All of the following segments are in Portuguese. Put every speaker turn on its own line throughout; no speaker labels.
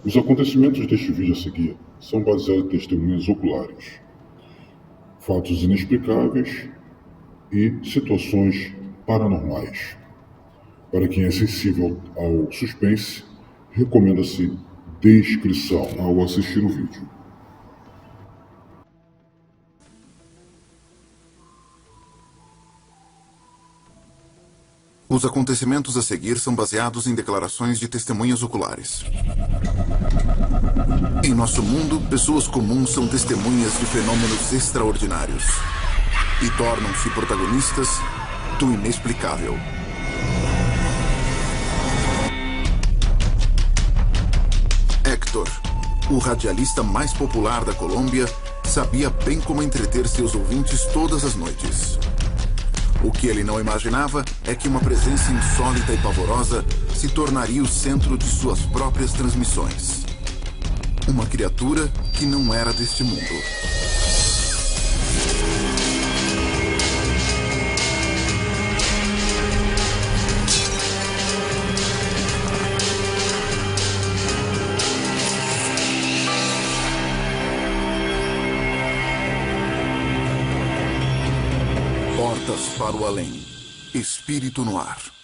Os acontecimentos deste vídeo a seguir são baseados em testemunhas oculares, fatos inexplicáveis e situações paranormais. Para quem é sensível ao suspense, recomenda-se descrição ao assistir o vídeo.
Os acontecimentos a seguir são baseados em declarações de testemunhas oculares. Em nosso mundo, pessoas comuns são testemunhas de fenômenos extraordinários e tornam-se protagonistas do inexplicável. Héctor, o radialista mais popular da Colômbia, sabia bem como entreter seus ouvintes todas as noites. O que ele não imaginava é que uma presença insólita e pavorosa se tornaria o centro de suas próprias transmissões. Uma criatura que não era deste mundo. Portas para o além. Espírito no ar.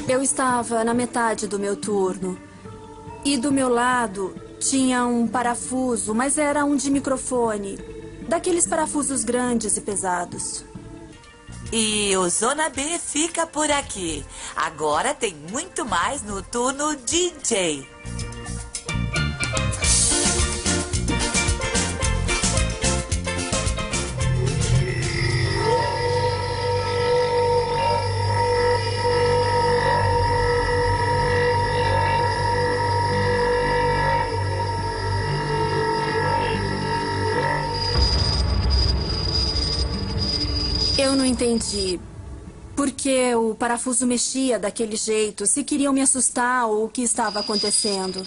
Eu estava na metade do meu turno. E do meu lado tinha um parafuso, mas era um de microfone. Daqueles parafusos grandes e pesados.
E o Zona B fica por aqui. Agora tem muito mais no turno DJ.
Eu não entendi por que o parafuso mexia daquele jeito, se queriam me assustar ou o que estava acontecendo.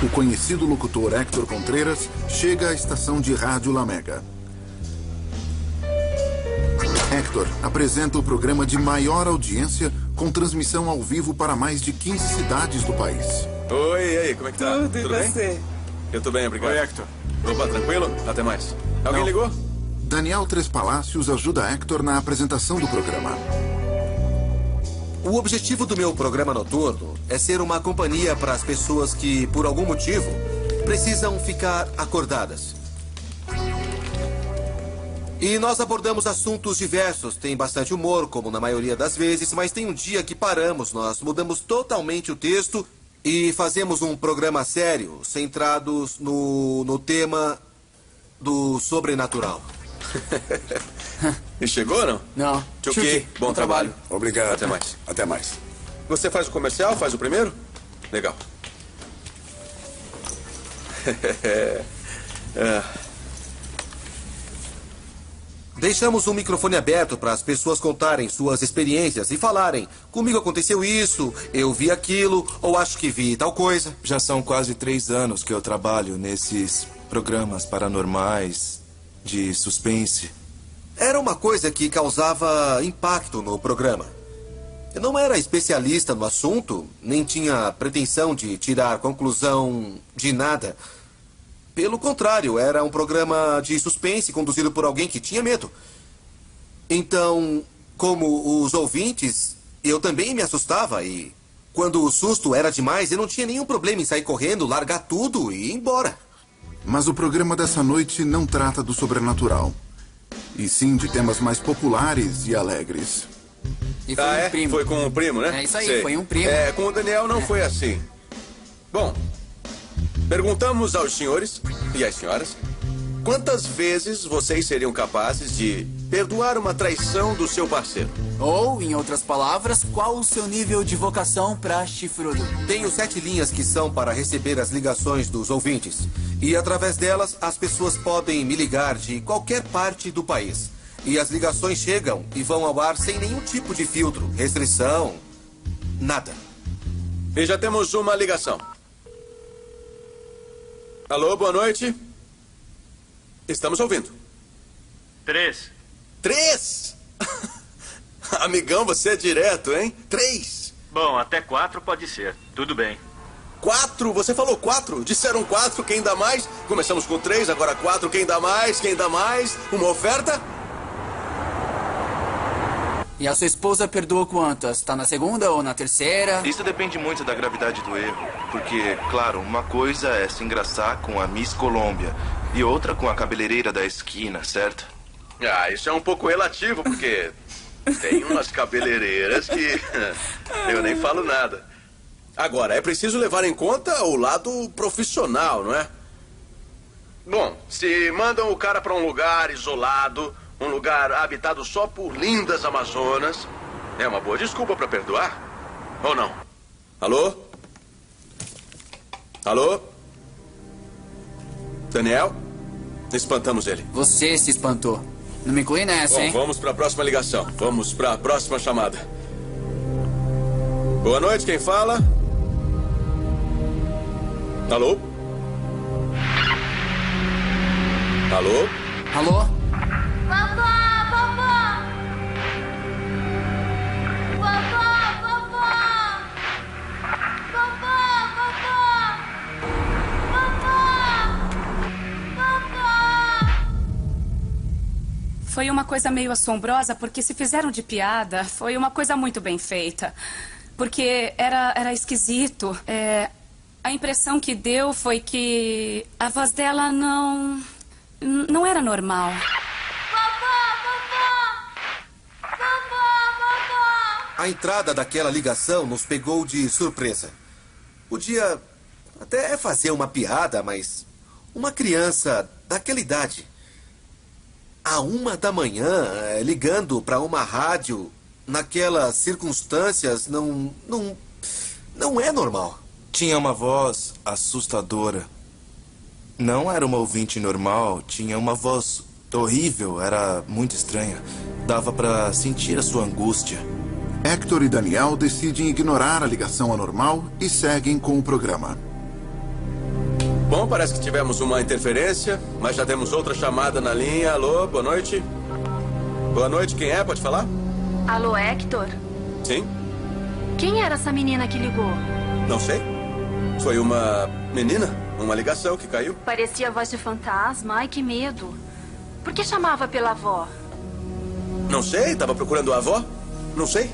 O conhecido locutor Héctor Contreras chega à estação de rádio La Mega. Héctor apresenta o programa de maior audiência com transmissão ao vivo para mais de 15 cidades do país.
Oi, e aí, como é que tá?
Tudo
bem?
Você?
Eu tô bem, obrigado. Oi, Héctor. Opa, tranquilo? Até mais. Alguém ligou?
Daniel Três Palácios ajuda Héctor na apresentação do programa.
O objetivo do meu programa noturno é ser uma companhia para as pessoas que, por algum motivo, precisam ficar acordadas. E nós abordamos assuntos diversos. Tem bastante humor, como na maioria das vezes, mas tem um dia que paramos, nós mudamos totalmente o texto e fazemos um programa sério, centrados no tema do sobrenatural.
E chegou ou não?
Não.
Tchuki, bom trabalho.
Obrigado.
Até mais.
Até mais.
Você faz o comercial? Faz o primeiro? Legal.
Deixamos um microfone aberto para as pessoas contarem suas experiências e falarem: comigo aconteceu isso, eu vi aquilo, ou acho que vi tal coisa.
Já são quase 3 anos que eu trabalho nesses programas paranormais, de suspense.
Era uma coisa que causava impacto no programa. Eu não era especialista no assunto, nem tinha pretensão de tirar conclusão de nada. Pelo contrário, era um programa de suspense conduzido por alguém que tinha medo. Então, como os ouvintes, eu também me assustava e quando o susto era demais, eu não tinha nenhum problema em sair correndo, largar tudo e ir embora.
Mas o programa dessa noite não trata do sobrenatural, e sim de temas mais populares e alegres.
E foi um primo.
Foi com um primo, né?
É isso aí,
Sei.
foi um primo.
Com o Daniel não foi assim. Bom, perguntamos aos senhores e às senhoras quantas vezes vocês seriam capazes de perdoar uma traição do seu parceiro.
Ou, em outras palavras, qual o seu nível de vocação pra chifrudo?
Tenho 7 linhas que são para receber as ligações dos ouvintes. E através delas, as pessoas podem me ligar de qualquer parte do país. E as ligações chegam e vão ao ar sem nenhum tipo de filtro, restrição, nada.
E já temos uma ligação. Alô, boa noite. Estamos ouvindo.
3.
3? Amigão, você é direto, hein? 3.
Bom, até 4 pode ser. Tudo bem.
4? Você falou 4? Disseram 4, quem dá mais? Começamos com 3, agora 4, quem dá mais? Quem dá mais? Uma oferta?
E a sua esposa perdoou quantas? Tá na segunda ou na terceira?
Isso depende muito da gravidade do erro. Porque, claro, uma coisa é se engraçar com a Miss Colômbia e outra com a cabeleireira da esquina, certo?
Isso é um pouco relativo, porque tem umas cabeleireiras que eu nem falo nada. Agora, é preciso levar em conta o lado profissional, não é? Bom, se mandam o cara para um lugar isolado, um lugar habitado só por lindas amazonas, é uma boa desculpa para perdoar? Ou não? Alô? Alô? Daniel? Espantamos ele.
Você se espantou. Não me inclui nessa,
Bom,
hein?
vamos para a próxima ligação. Vamos para a próxima chamada. Boa noite, quem fala? Alô? Alô?
Alô?
Vovó, vovó! Vovó, vovó! Vovó, vovó! Vovó!
Foi uma coisa meio assombrosa, porque se fizeram de piada, foi uma coisa muito bem feita. Porque era esquisito. A impressão que deu foi que a voz dela não era normal.
A entrada daquela ligação nos pegou de surpresa. Podia até fazer uma piada, mas uma criança daquela idade, à 1 da manhã, ligando para uma rádio, naquelas circunstâncias, não é normal.
Tinha uma voz assustadora. Não era uma ouvinte normal, tinha uma voz horrível, era muito estranha. Dava pra sentir a sua angústia.
Hector e Daniel decidem ignorar a ligação anormal e seguem com o programa.
Bom, parece que tivemos uma interferência, mas já temos outra chamada na linha. Alô, boa noite. Boa noite, quem é? Pode falar?
Alô, Hector?
Sim?
Quem era essa menina que ligou?
Não sei. Foi uma menina, uma ligação que caiu.
Parecia a voz de fantasma. Ai, que medo. Por que chamava pela avó?
Não sei, estava procurando a avó. Não sei.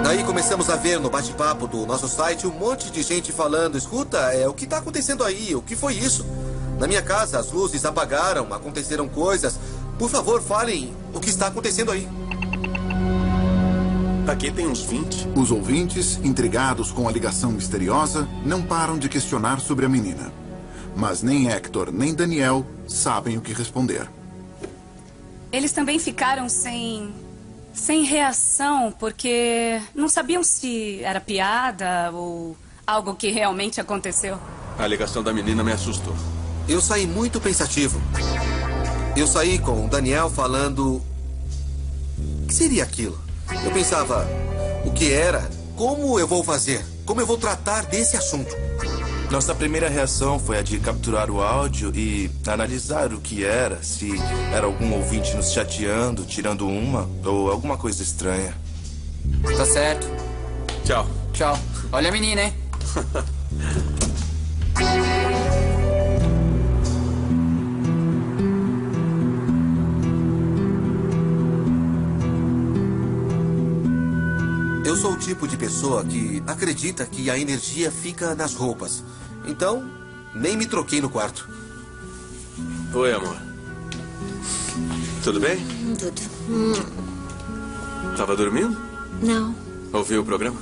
Daí começamos a ver no bate-papo do nosso site um monte de gente falando: escuta, o que está acontecendo aí? O que foi isso? Na minha casa as luzes apagaram, aconteceram coisas. Por favor, falem o que está acontecendo aí.
Aqui tem uns 20.
Os ouvintes, intrigados com a ligação misteriosa, não param de questionar sobre a menina. Mas nem Hector nem Daniel sabem o que responder.
Eles também ficaram sem reação, porque não sabiam se era piada ou algo que realmente aconteceu.
A ligação da menina me assustou.
Eu saí muito pensativo. Eu saí com o Daniel falando: o que seria aquilo? Eu pensava: o que era? Como eu vou fazer? Como eu vou tratar desse assunto?
Nossa primeira reação foi a de capturar o áudio e analisar o que era, se era algum ouvinte nos chateando, tirando uma, ou alguma coisa estranha.
Tá certo.
Tchau.
Tchau. Olha a menina, hein?
Eu sou o tipo de pessoa que acredita que a energia fica nas roupas. Então, nem me troquei no quarto.
Oi, amor. Tudo bem?
Tudo.
Tava dormindo?
Não,
Ouviu o programa?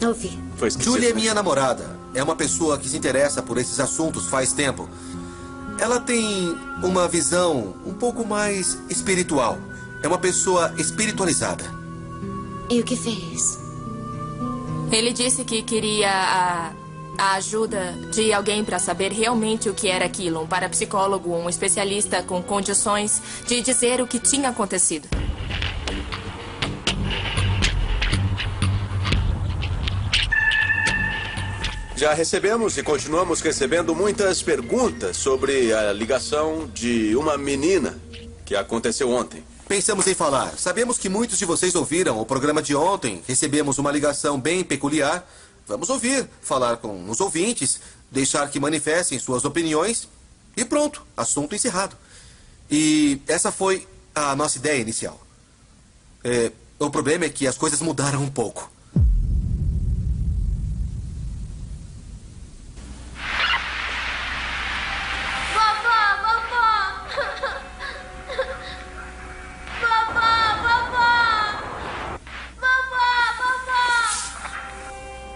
ouvi.
Foi esquecido.
Julie é minha namorada. É uma pessoa que se interessa por esses assuntos faz tempo. Ela tem uma visão um pouco mais espiritual. É uma pessoa espiritualizada.
E o que fez?
Ele disse que queria a ajuda de alguém para saber realmente o que era aquilo. Um parapsicólogo, um especialista com condições de dizer o que tinha acontecido.
Já recebemos e continuamos recebendo muitas perguntas sobre a ligação de uma menina que aconteceu ontem.
Pensamos em falar. Sabemos que muitos de vocês ouviram o programa de ontem. Recebemos uma ligação bem peculiar. Vamos ouvir, falar com os ouvintes, deixar que manifestem suas opiniões e pronto, assunto encerrado. E essa foi a nossa ideia inicial. O problema é que as coisas mudaram um pouco.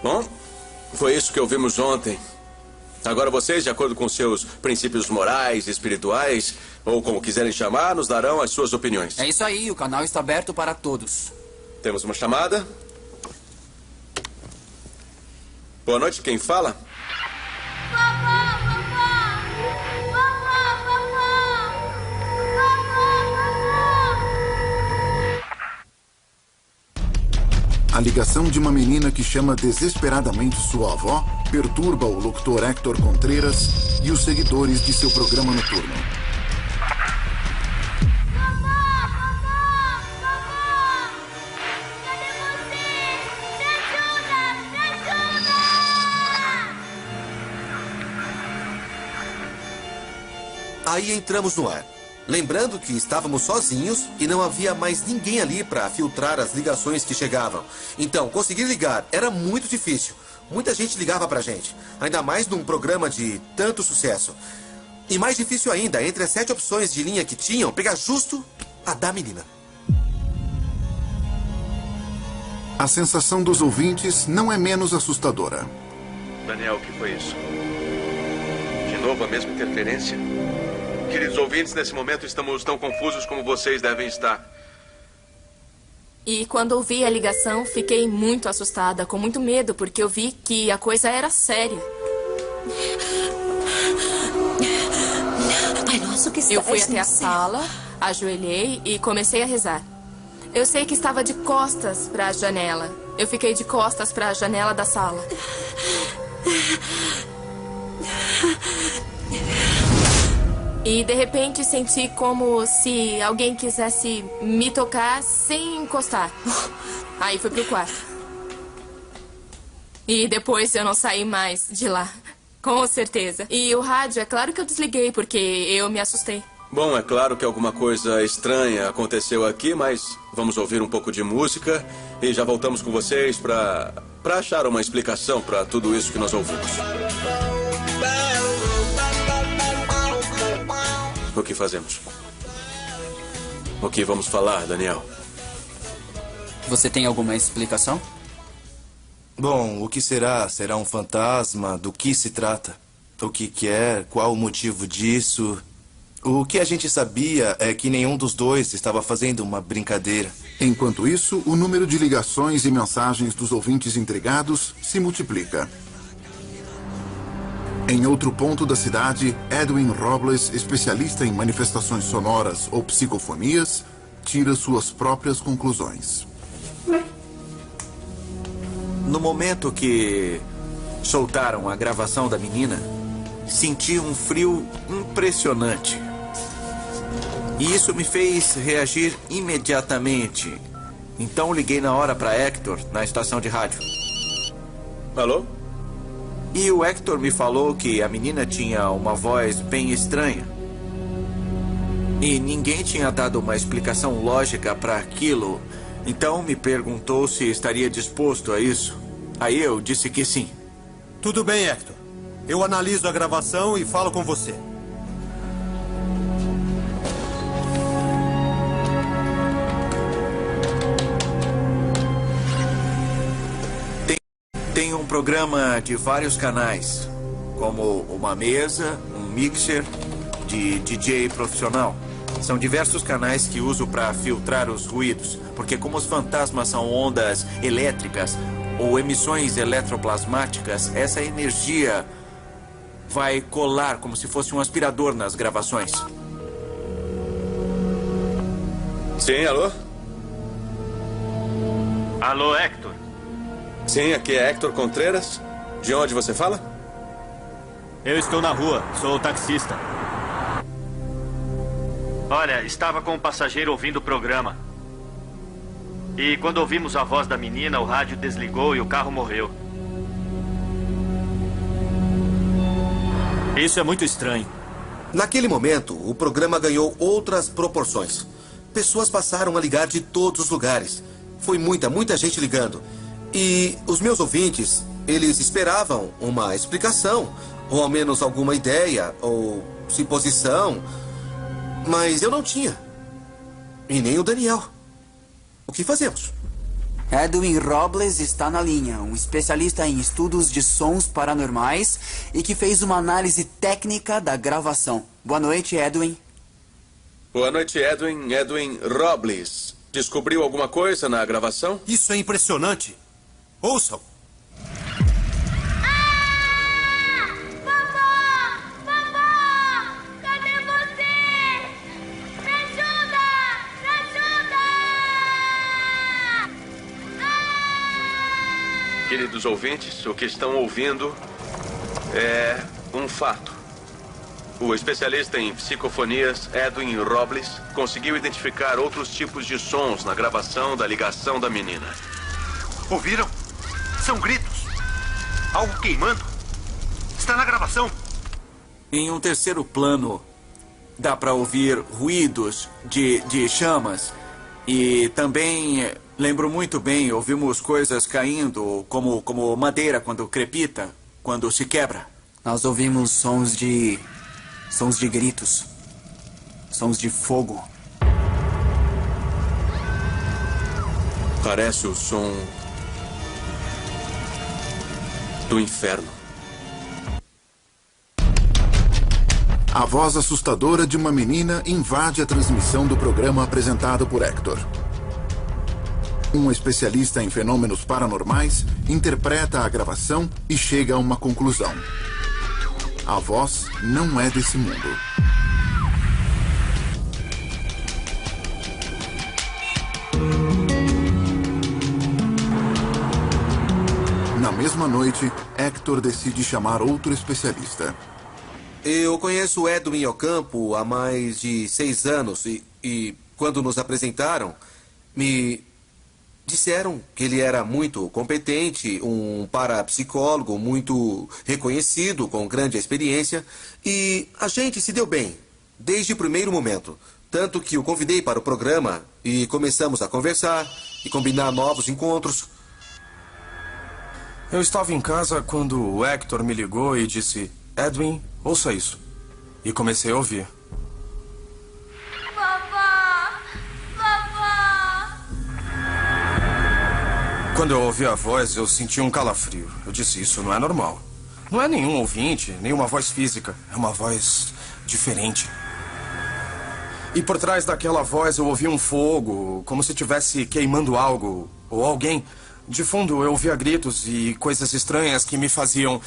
Bom, foi isso que ouvimos ontem. Agora vocês, de acordo com seus princípios morais, espirituais, ou como quiserem chamar, nos darão as suas opiniões.
É isso aí, o canal está aberto para todos.
Temos uma chamada. Boa noite, quem fala?
A ligação de uma menina que chama desesperadamente sua avó perturba o locutor Héctor Contreras e os seguidores de seu programa noturno.
Aí entramos no ar. Lembrando que estávamos sozinhos e não havia mais ninguém ali para filtrar as ligações que chegavam. Então, conseguir ligar era muito difícil. Muita gente ligava pra gente, ainda mais num programa de tanto sucesso. E mais difícil ainda, entre as 7 opções de linha que tinham, pegar justo a da menina.
A sensação dos ouvintes não é menos assustadora.
Daniel, o que foi isso? De novo a mesma interferência? Queridos ouvintes, nesse momento estamos tão confusos como vocês devem estar.
E quando ouvi a ligação, fiquei muito assustada, com muito medo, porque eu vi que a coisa era séria.
Pai nosso que está...
Eu fui até a sala, ajoelhei e comecei a rezar. Eu sei que estava de costas para a janela. Eu fiquei de costas para a janela da sala. E de repente senti como se alguém quisesse me tocar sem encostar. Aí fui pro quarto. E depois eu não saí mais de lá. Com certeza. E o rádio, é claro que eu desliguei porque eu me assustei.
Bom, é claro que alguma coisa estranha aconteceu aqui, mas vamos ouvir um pouco de música e já voltamos com vocês para achar uma explicação para tudo isso que nós ouvimos. O que fazemos? O que vamos falar, Daniel?
Você tem alguma explicação?
Bom, o que será? Será um fantasma? Do que se trata? O que quer? Qual o motivo disso? O que a gente sabia é que nenhum dos dois estava fazendo uma brincadeira.
Enquanto isso, o número de ligações e mensagens dos ouvintes intrigados se multiplica. Em outro ponto da cidade, Edwin Robles, especialista em manifestações sonoras ou psicofonias, tira suas próprias conclusões.
No momento que soltaram a gravação da menina, senti um frio impressionante. E isso me fez reagir imediatamente. Então liguei na hora para Héctor, na estação de rádio.
Alô?
E o Hector me falou que a menina tinha uma voz bem estranha. E ninguém tinha dado uma explicação lógica para aquilo. Então me perguntou se estaria disposto a isso. Aí eu disse que sim.
Tudo bem, Hector. Eu analiso a gravação e falo com você.
Tem um programa de vários canais, como uma mesa, um mixer de DJ profissional. São diversos canais que uso para filtrar os ruídos, porque como os fantasmas são ondas elétricas ou emissões eletroplasmáticas, essa energia vai colar como se fosse um aspirador nas gravações.
Sim, alô?
Alô, Hector?
Sim, aqui é Hector Contreras. De onde você fala?
Eu estou na rua, sou taxista. Olha, estava com um passageiro ouvindo o programa. E quando ouvimos a voz da menina, o rádio desligou e o carro morreu. Isso é muito estranho.
Naquele momento, o programa ganhou outras proporções. Pessoas passaram a ligar de todos os lugares. Foi muita gente ligando. E os meus ouvintes, eles esperavam uma explicação, ou ao menos alguma ideia, ou suposição. Mas eu não tinha. E nem o Daniel. O que fazemos?
Edwin Robles está na linha, um especialista em estudos de sons paranormais e que fez uma análise técnica da gravação. Boa noite, Edwin.
Boa noite, Edwin. Edwin Robles. Descobriu alguma coisa na gravação?
Isso é impressionante. Ouçam.
Queridos ouvintes, o que estão ouvindo é um fato. O especialista em psicofonias, Edwin Robles, conseguiu identificar outros tipos de sons na gravação da ligação da menina.
Ouviram? São gritos. Algo queimando. Está na gravação.
Em um terceiro plano, dá para ouvir ruídos de chamas. E também, lembro muito bem, ouvimos coisas caindo, como madeira quando crepita, quando se quebra.
Nós ouvimos sons de gritos. Sons de fogo.
Parece o som do inferno.
A voz assustadora de uma menina invade a transmissão do programa apresentado por Hector. Um especialista em fenômenos paranormais interpreta a gravação e chega a uma conclusão. A voz não é desse mundo. Na mesma noite, Hector decide chamar outro especialista.
Eu conheço o Edwin Ocampo há mais de 6 anos e quando nos apresentaram, me disseram que ele era muito competente, um parapsicólogo muito reconhecido, com grande experiência, e a gente se deu bem, desde o primeiro momento. Tanto que o convidei para o programa e começamos a conversar e combinar novos encontros.
Eu estava em casa quando o Hector me ligou e disse: Edwin, ouça isso. E comecei a ouvir. Quando eu ouvi a voz, eu senti um calafrio. Eu disse: isso não é normal. Não é nenhum ouvinte, nem uma voz física. É uma voz diferente. E por trás daquela voz eu ouvi um fogo, como se estivesse queimando algo ou alguém. De fundo eu ouvia gritos e coisas estranhas que me faziam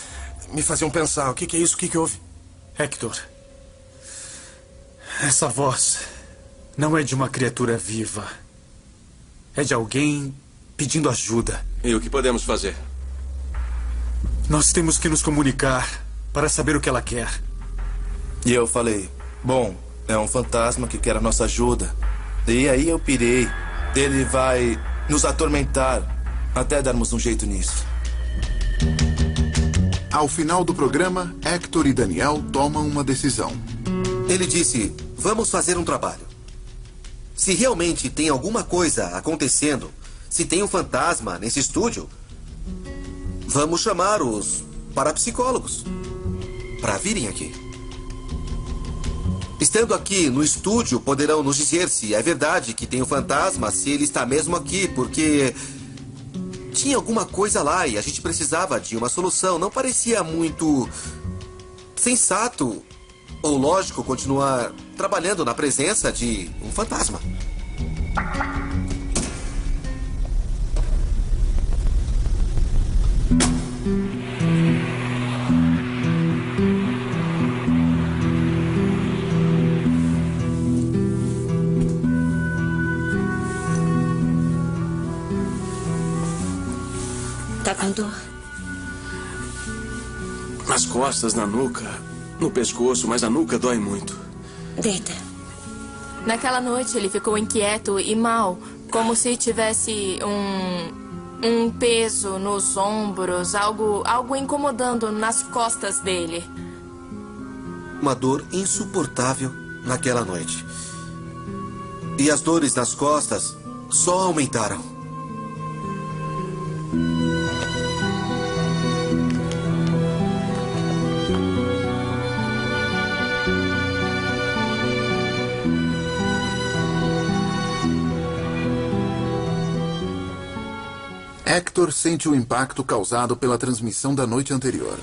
pensar: o que é isso? O que houve?
Hector, essa voz não é de uma criatura viva. É de alguém pedindo ajuda.
E o que podemos fazer?
Nós temos que nos comunicar para saber o que ela quer.
E eu falei: bom, é um fantasma que quer a nossa ajuda. E aí eu pirei. Ele vai nos atormentar até darmos um jeito nisso.
Ao final do programa, Hector e Daniel tomam uma decisão.
Ele disse, vamos fazer um trabalho. Se realmente tem alguma coisa acontecendo, se tem um fantasma nesse estúdio, vamos chamar os parapsicólogos para virem aqui. Estando aqui no estúdio, poderão nos dizer se é verdade que tem um fantasma, se ele está mesmo aqui, porque tinha alguma coisa lá e a gente precisava de uma solução. Não parecia muito sensato ou lógico continuar trabalhando na presença de um fantasma.
Tá com dor?
Nas costas, na nuca, no pescoço, mas a nuca dói muito.
Deita.
Naquela noite ele ficou inquieto e mal, como se tivesse um peso nos ombros, algo incomodando nas costas dele.
Uma dor insuportável naquela noite. E as dores nas costas só aumentaram.
Hector sente o impacto causado pela transmissão da noite anterior.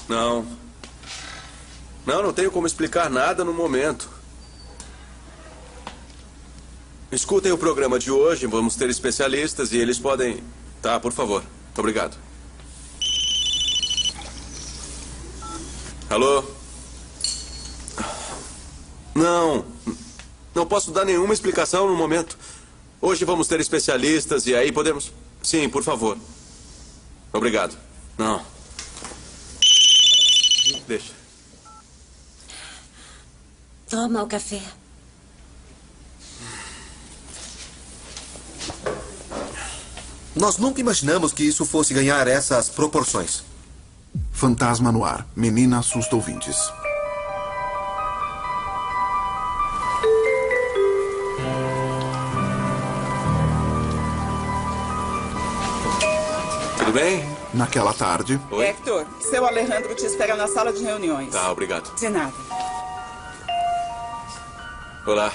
Não, não tenho como explicar nada no momento. Escutem o programa de hoje, vamos ter especialistas e eles podem... Tá, por favor. Obrigado. Alô? Não posso dar nenhuma explicação no momento. Hoje vamos ter especialistas e aí podemos... Sim, por favor. Obrigado. Não. Deixa.
Toma o café.
Nós nunca imaginamos que isso fosse ganhar essas proporções.
Fantasma no ar. Menina assusta ouvintes.
Tudo bem?
Naquela tarde...
Oi?
Hector, seu Alejandro te espera na sala de reuniões.
Tá, obrigado.
De nada.
Olá.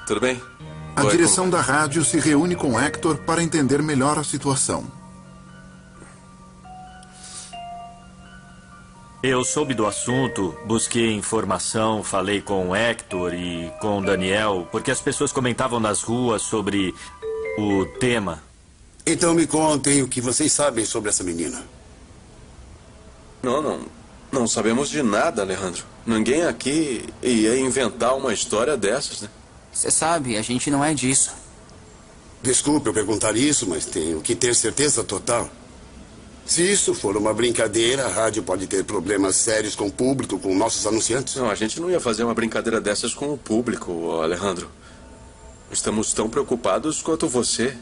Tudo bem?
A direção da rádio se reúne com Hector para entender melhor a situação.
Eu soube do assunto, busquei informação, falei com o Hector e com o Daniel, porque as pessoas comentavam nas ruas sobre o tema.
Então me contem o que vocês sabem sobre essa menina.
Não sabemos de nada, Alejandro. Ninguém aqui ia inventar uma história dessas, né?
Você sabe, a gente não é disso.
Desculpe eu perguntar isso, mas tenho que ter certeza total. Se isso for uma brincadeira, a rádio pode ter problemas sérios com o público, com nossos anunciantes.
Não, a gente não ia fazer uma brincadeira dessas com o público, Alejandro. Estamos tão preocupados quanto você.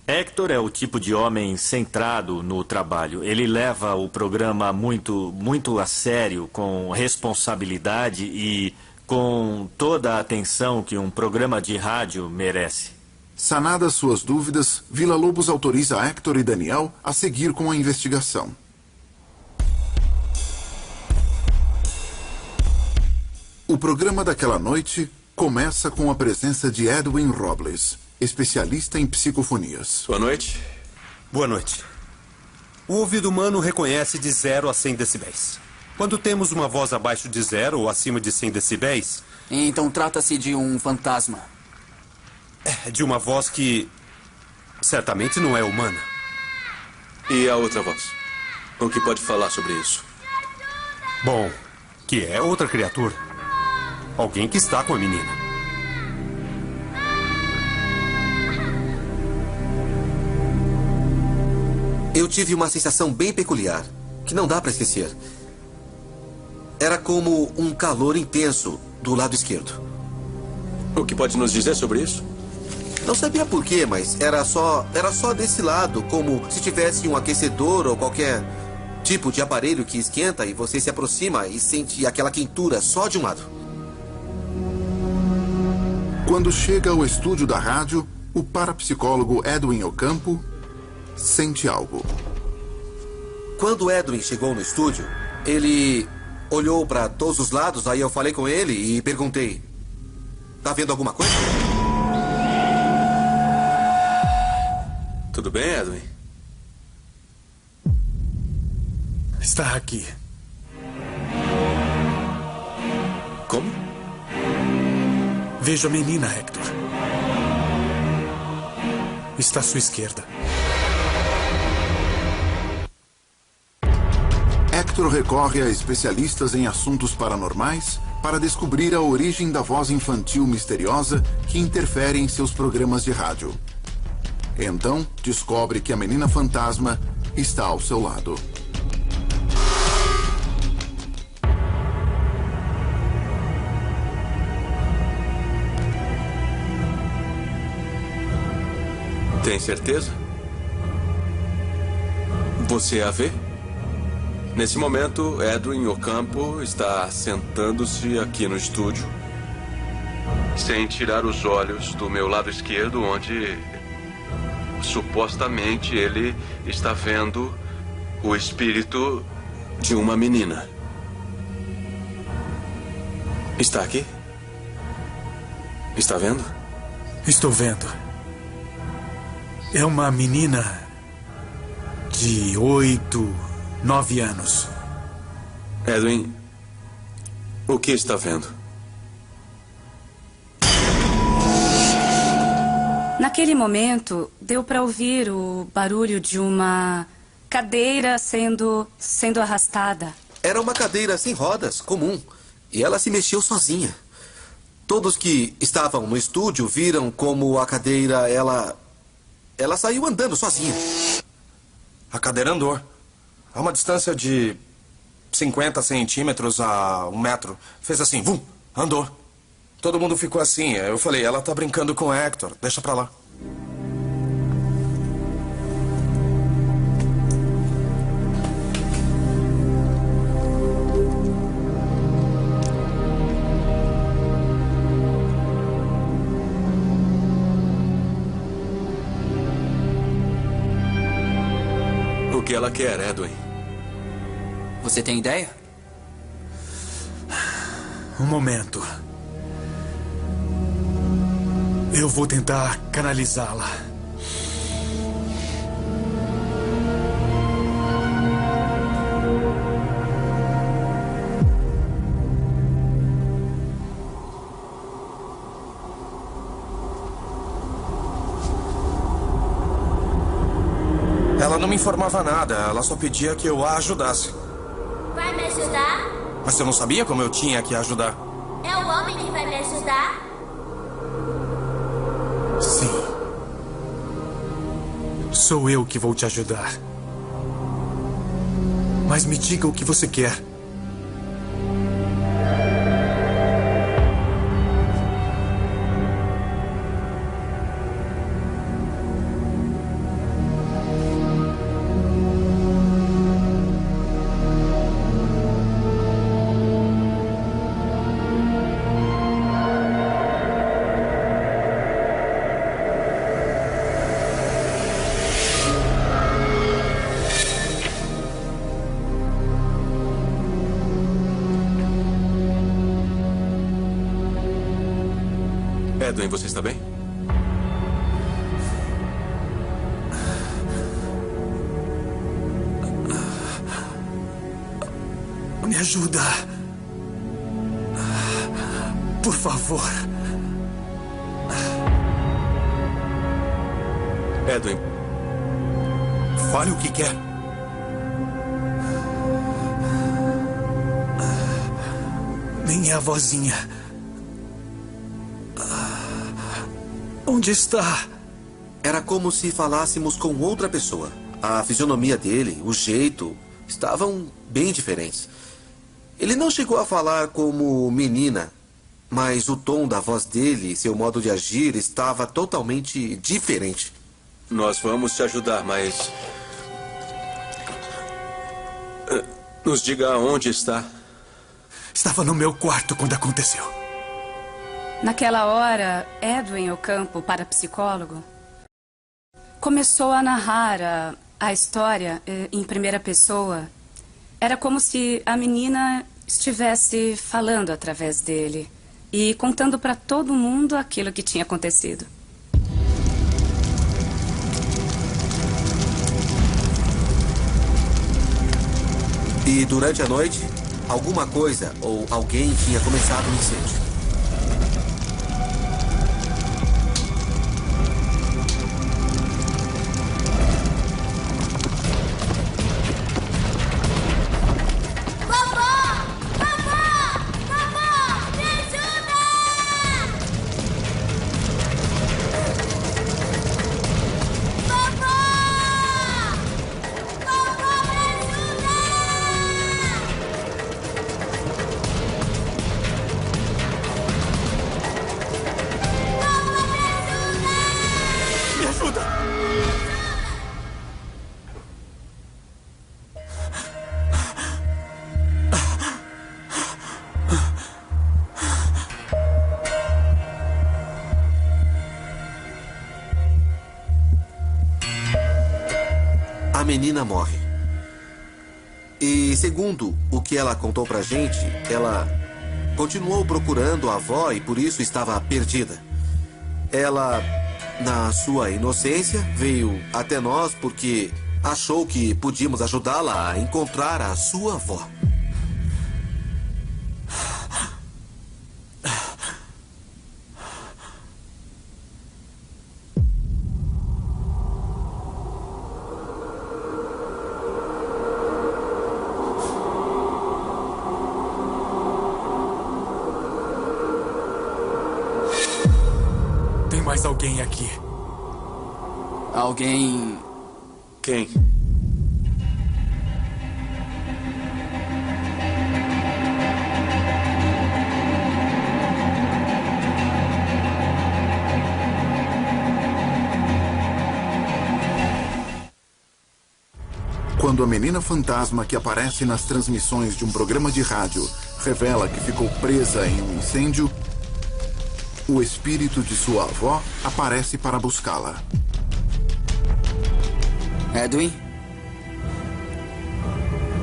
Hector é o tipo de homem centrado no trabalho. Ele leva o programa muito a sério, com responsabilidade e com toda a atenção que um programa de rádio merece.
Sanadas suas dúvidas, Villa-Lobos autoriza Hector e Daniel a seguir com a investigação. O programa daquela noite começa com a presença de Edwin Robles, especialista em psicofonias.
Boa noite.
Boa noite. O ouvido humano reconhece de 0 a 100 decibéis. Quando temos uma voz abaixo de 0 ou acima de 100 decibéis...
Então trata-se de um fantasma.
É, de uma voz que certamente não é humana.
E a outra voz? O que pode falar sobre isso?
Bom, que é outra criatura. Alguém que está com a menina.
Eu tive uma sensação bem peculiar, que não dá para esquecer. Era como um calor intenso do lado esquerdo.
O que pode nos dizer sobre isso?
Não sabia por quê, mas era só desse lado, como se tivesse um aquecedor ou qualquer tipo de aparelho que esquenta e você se aproxima e sente aquela quentura só de um lado.
Quando chega ao estúdio da rádio, o parapsicólogo Edwin Ocampo sente algo.
Quando Edwin chegou no estúdio, ele olhou para todos os lados, aí eu falei com ele e perguntei: tá vendo alguma coisa?
Tudo bem, Edwin?
Está aqui.
Como?
Vejo a menina, Hector. Está à sua esquerda.
Hector recorre a especialistas em assuntos paranormais para descobrir a origem da voz infantil misteriosa que interfere em seus programas de rádio. Então, descobre que a menina fantasma está ao seu lado.
Tem certeza? Você a vê? Nesse momento, Edwin Ocampo está sentando-se aqui no estúdio, sem tirar os olhos do meu lado esquerdo, onde supostamente ele está vendo o espírito de uma menina. Está aqui? Está vendo?
Estou vendo. É uma menina de 8, 9 anos.
Edwin, o que está vendo?
Naquele momento, deu para ouvir o barulho de uma cadeira sendo arrastada.
Era uma cadeira sem rodas, comum. E ela se mexeu sozinha. Todos que estavam no estúdio viram como a cadeira, ela saiu andando sozinha.
A cadeira andou. A uma distância de 50 centímetros a 1 metro. Fez assim, vum, andou. Todo mundo ficou assim. Eu falei, ela tá brincando com o Hector. Deixa pra lá.
O que ela quer, Edwin?
Você tem ideia?
Um momento. Eu vou tentar canalizá-la.
Ela não me informava nada. Ela só pedia que eu a ajudasse.
Vai me ajudar?
Mas eu não sabia como eu tinha que ajudar.
É o homem que vai me ajudar?
Sim. Sou eu que vou te ajudar. Mas me diga o que você quer.
Edwin, você está bem?
Me ajuda. Por favor.
Edwin.
Fale o que quer. Nem é a vozinha. Onde está?
Era como se falássemos com outra pessoa. A fisionomia dele, o jeito, estavam bem diferentes. Ele não chegou a falar como menina, mas o tom da voz dele e seu modo de agir estava totalmente diferente.
Nós vamos te ajudar, mas... Nos diga onde está.
Estava no meu quarto quando aconteceu.
Naquela hora, Edwin Ocampo, parapsicólogo, começou a narrar a história em primeira pessoa. Era como se a menina estivesse falando através dele e contando para todo mundo aquilo que tinha acontecido.
E durante a noite, alguma coisa ou alguém tinha começado um incêndio. A menina morre. E segundo o que ela contou pra gente, ela continuou procurando a avó e por isso estava perdida. Ela, na sua inocência, veio até nós porque achou que podíamos ajudá-la a encontrar a sua avó.
Mais alguém aqui.
Alguém...
Quem?
Quando a menina fantasma que aparece nas transmissões de um programa de rádio revela que ficou presa em um incêndio, o espírito de sua avó aparece para buscá-la.
Edwin?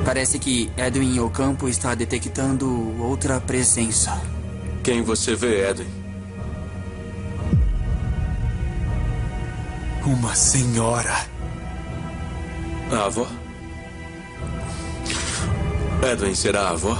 Parece que Edwin Ocampo está detectando outra presença.
Quem você vê, Edwin?
Uma senhora.
A avó? Edwin será a avó?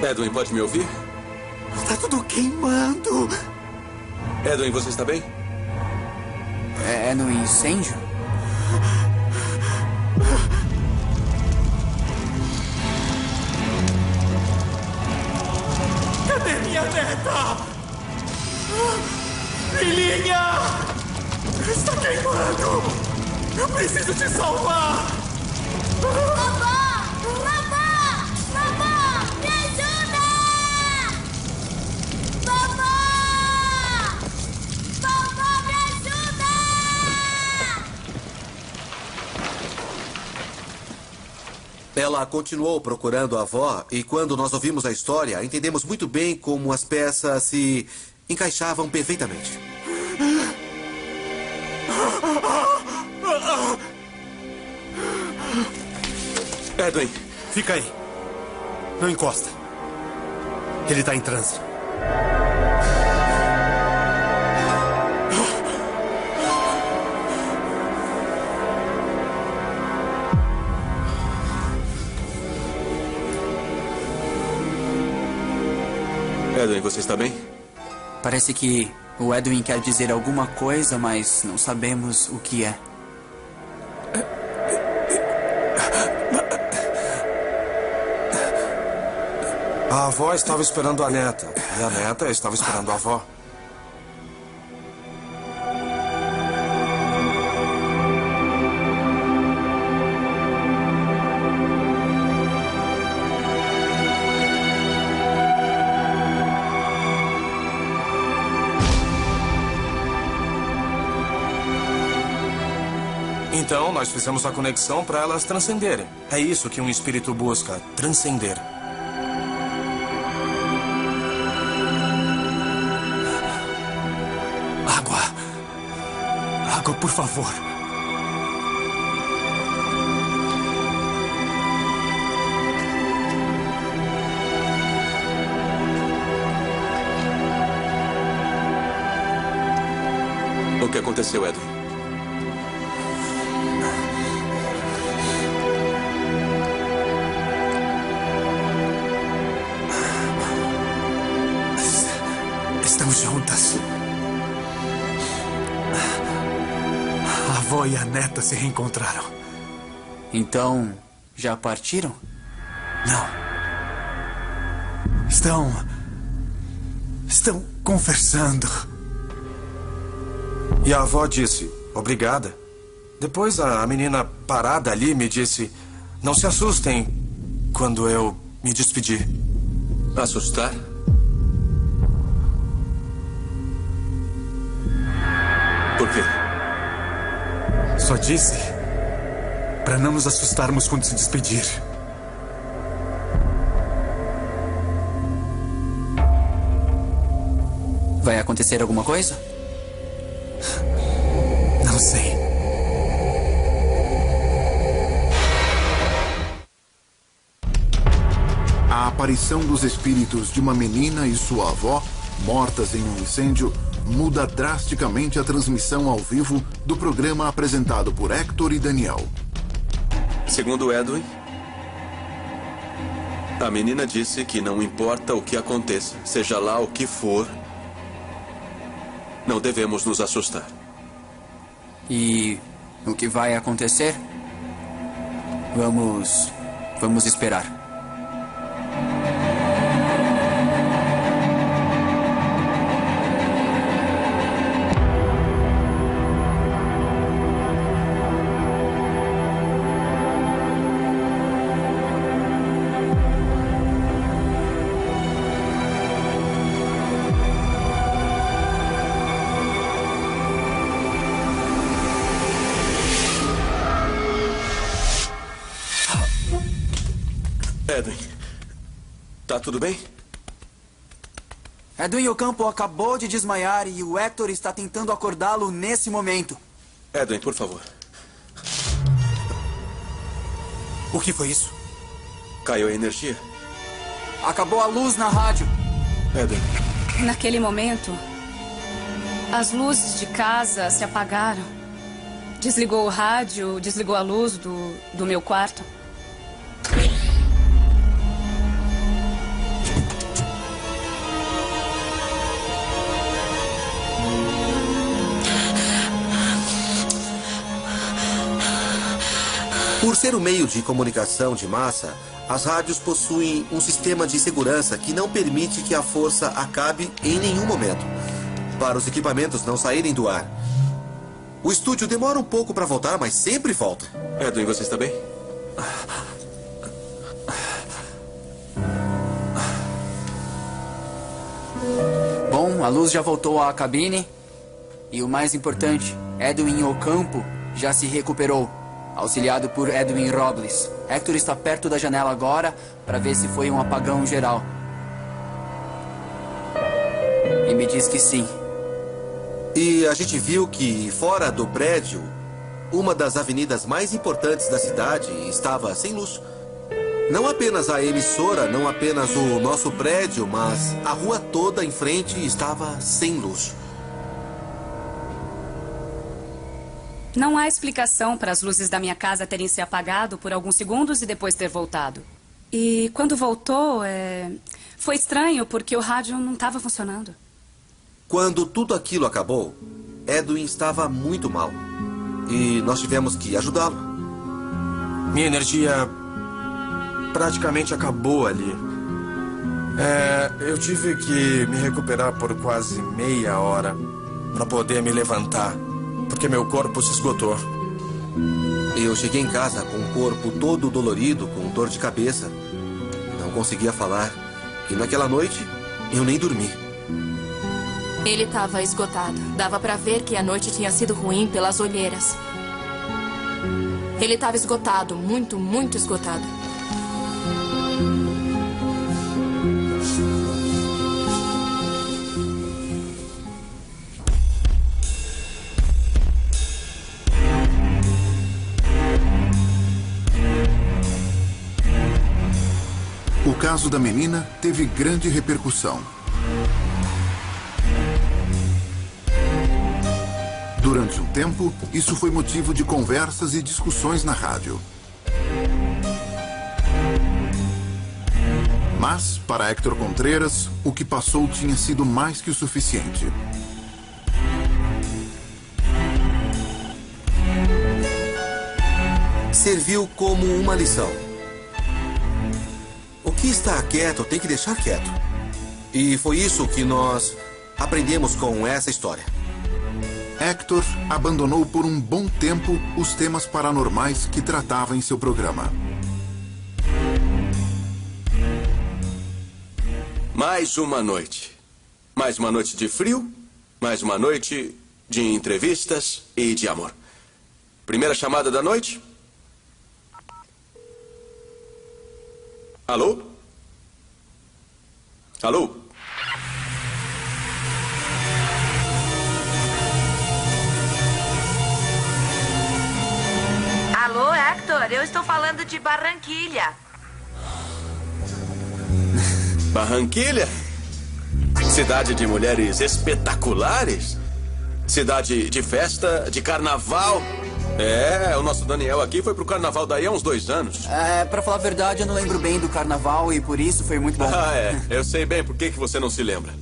Edwin, pode me ouvir?
Está tudo queimando.
Edwin, você está bem?
É no incêndio?
Cadê minha neta? Filhinha! Está queimando! Eu preciso te salvar!
Vovó! Me ajuda! Vovó! Me ajuda!
Ela continuou procurando a avó e quando nós ouvimos a história, entendemos muito bem como as peças se encaixavam perfeitamente.
Edwin.
Fica aí. Não encosta. Ele está em transe.
Edwin, você está bem?
Parece que o Edwin quer dizer alguma coisa, mas não sabemos o que é.
A avó estava esperando a neta. E a neta estava esperando a avó. Então, nós fizemos a conexão para elas transcenderem. É isso que um espírito busca, transcender.
Água. Água, por favor.
O que aconteceu, Edwin?
Estamos juntas. A avó e a neta se reencontraram.
Então, já partiram?
Não. Estão conversando.
E a avó disse, obrigada. Depois a menina parada ali me disse, não se assustem quando eu me despedi.
Assustar? Por quê?
Só disse para não nos assustarmos quando se despedir.
Vai acontecer alguma coisa?
Não sei.
A aparição dos espíritos de uma menina e sua avó, mortas em um incêndio, muda drasticamente a transmissão ao vivo do programa apresentado por Hector e Daniel.
Segundo Edwin, a menina disse que não importa o que aconteça, seja lá o que for, não devemos nos assustar.
E o que vai acontecer? Vamos esperar.
Edwin, tá tudo bem?
Edwin Ocampo acabou de desmaiar e o Hector está tentando acordá-lo nesse momento.
Edwin, por favor.
O que foi isso?
Caiu a energia?
Acabou a luz na rádio.
Edwin.
Naquele momento, as luzes de casa se apagaram. Desligou o rádio, desligou a luz do meu quarto.
Por ser um meio de comunicação de massa, as rádios possuem um sistema de segurança que não permite que a força acabe em nenhum momento, para os equipamentos não saírem do ar. O estúdio demora um pouco para voltar, mas sempre volta.
Edwin, você está bem?
Bom, a luz já voltou à cabine. E o mais importante, Edwin Ocampo já se recuperou, auxiliado por Edwin Robles. Hector está perto da janela agora para ver se foi um apagão geral. E me diz que sim.
E a gente viu que, fora do prédio, uma das avenidas mais importantes da cidade estava sem luz. Não apenas a emissora, não apenas o nosso prédio, mas a rua toda em frente estava sem luz.
Não há explicação para as luzes da minha casa terem se apagado por alguns segundos e depois ter voltado. E quando voltou, foi estranho porque o rádio não estava funcionando.
Quando tudo aquilo acabou, Edwin estava muito mal. E nós tivemos que ajudá-lo.
Minha energia praticamente acabou ali. Eu tive que me recuperar por quase meia hora para poder me levantar, porque meu corpo se esgotou.
Eu cheguei em casa com o corpo todo dolorido, com dor de cabeça. Não conseguia falar. E naquela noite, eu nem dormi.
Ele estava esgotado. Dava para ver que a noite tinha sido ruim pelas olheiras. Ele estava esgotado, muito, muito esgotado.
O caso da menina teve grande repercussão. Durante um tempo, isso foi motivo de conversas e discussões na rádio. Mas, para Héctor Contreras, o que passou tinha sido mais que o suficiente.
Serviu como uma lição. O que está quieto tem que deixar quieto. E foi isso que nós aprendemos com essa história.
Héctor abandonou por um bom tempo os temas paranormais que tratava em seu programa.
Mais uma noite. Mais uma noite de frio, mais uma noite de entrevistas e de amor. Primeira chamada da noite. Alô? Alô?
Alô, Héctor, eu estou falando de Barranquilha.
Barranquilha? Cidade de mulheres espetaculares? Cidade de festa, de carnaval? O nosso Daniel aqui foi pro carnaval daí há uns 2 anos.
Pra falar a verdade, eu não lembro bem do carnaval e por isso foi muito bom.
Eu sei bem por que você não se lembra.